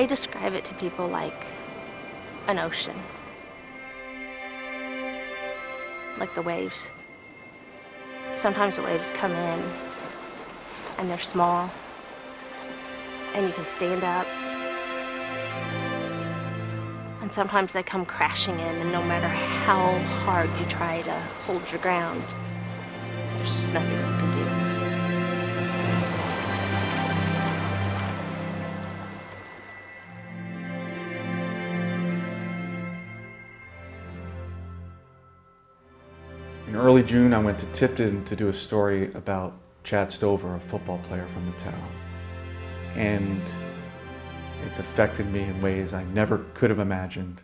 I describe it to people like an ocean. Like the waves. Sometimes the waves come in and they're small and you can stand up. And sometimes they come crashing in, and no matter how hard you try to hold your ground, there's just nothing you can do. In early June, I went to Tipton to do a story about Chad Stover, a football player from the town. And it's affected me in ways I never could have imagined.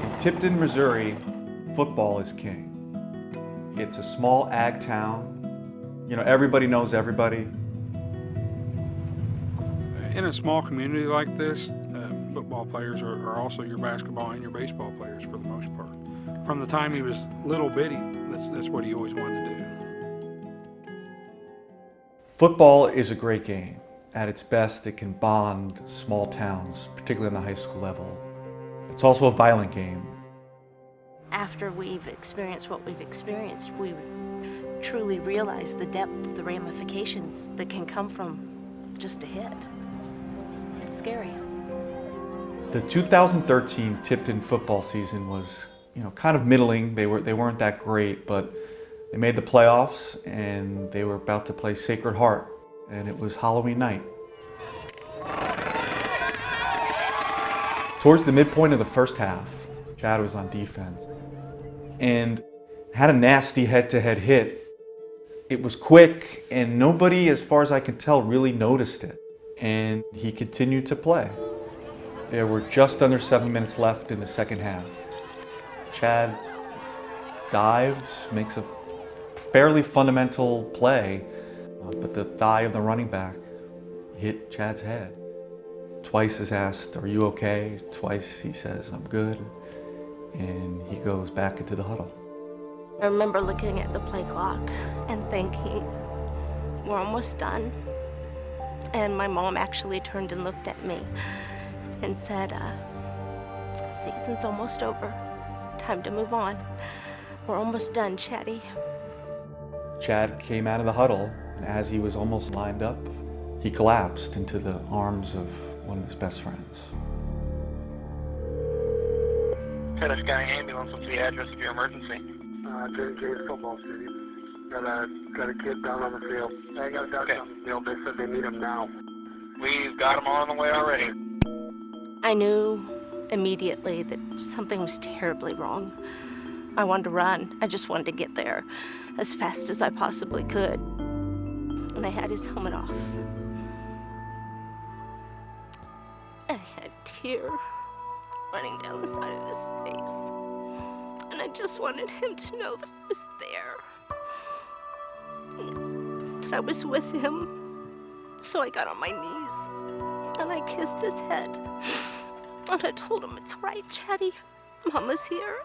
In Tipton, Missouri, football is king. It's a small ag town. You know, everybody knows everybody. In a small community like this, football players are also your basketball and your baseball players for the most part. From the time he was little bitty, that's what he always wanted to do. Football is a great game. At its best, it can bond small towns, particularly on the high school level. It's also a violent game. After we've experienced what we've experienced, we truly realize the depth, the ramifications that can come from just a hit. It's scary. The 2013 Tipton football season was, kind of middling. They weren't that great, but they made the playoffs and they were about to play Sacred Heart, and it was Halloween night. Towards the midpoint of the first half, Chad was on defense and had a nasty head-to-head hit. It was quick and nobody, as far as I can tell, really noticed it. And he continued to play. There were just under 7 minutes left in the second half. Chad dives, makes a fairly fundamental play, but the thigh of the running back hit Chad's head. Twice is asked, "Are you okay?" Twice he says, "I'm good." And he goes back into the huddle. I remember looking at the play clock and thinking, we're almost done. And my mom actually turned and looked at me and said, season's almost over. Time to move on. We're almost done, Chatty. Chad came out of the huddle, and as he was almost lined up, he collapsed into the arms of one of his best friends. Kenton County Ambulance, what's the address of your emergency? J.J.'s football stadium. Got a kid down on the field. I got a doctor on the field. They said they need him now. We've got him on the way already. I knew immediately that something was terribly wrong. I wanted to run. I just wanted to get there as fast as I possibly could. And I had his helmet off. I had a tear running down the side of his face. And I just wanted him to know that I was there. That I was with him. So I got on my knees and I kissed his head. And I told him, "It's right, Chatty. Mama's here."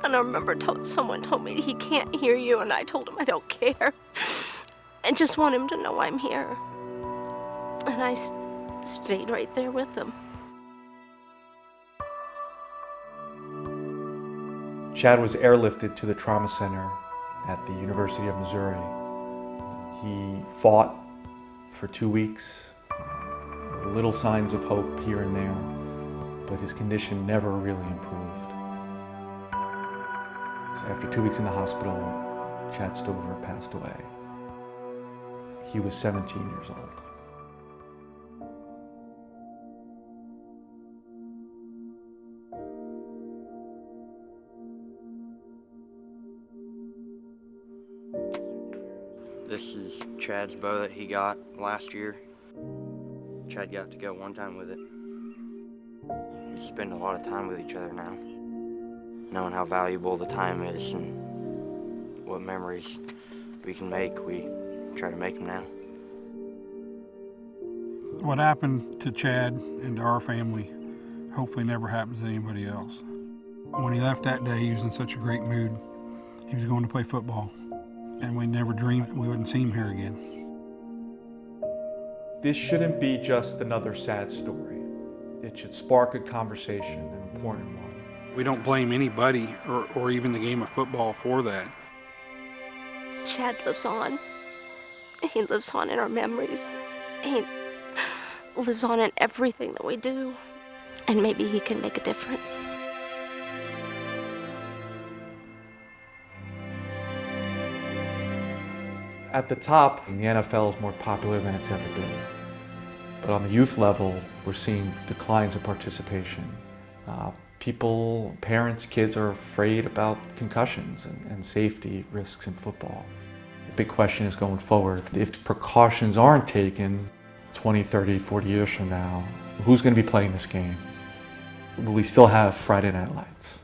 And I remember someone told me he can't hear you, and I told him I don't care. I just want him to know I'm here. And I stayed right there with him. Chad was airlifted to the trauma center at the University of Missouri. He fought for 2 weeks, little signs of hope here and there, but his condition never really improved. So after 2 weeks in the hospital, Chad Stover passed away. He was 17 years old. This is Chad's bow that he got last year. Chad got to go one time with it. We spend a lot of time with each other now, knowing how valuable the time is and what memories we can make. We try to make them now. What happened to Chad and to our family hopefully never happens to anybody else. When he left that day, he was in such a great mood. He was going to play football, and we never dreamed we wouldn't see him here again. This shouldn't be just another sad story. It should spark a conversation, an important one. We don't blame anybody or even the game of football for that. Chad lives on. He lives on in our memories. He lives on in everything that we do. And maybe he can make a difference. At the top, the NFL is more popular than it's ever been. But on the youth level, we're seeing declines in participation. People, parents, kids are afraid about concussions and safety risks in football. The big question is going forward, if precautions aren't taken 20, 30, 40 years from now, who's going to be playing this game? Will we still have Friday Night Lights?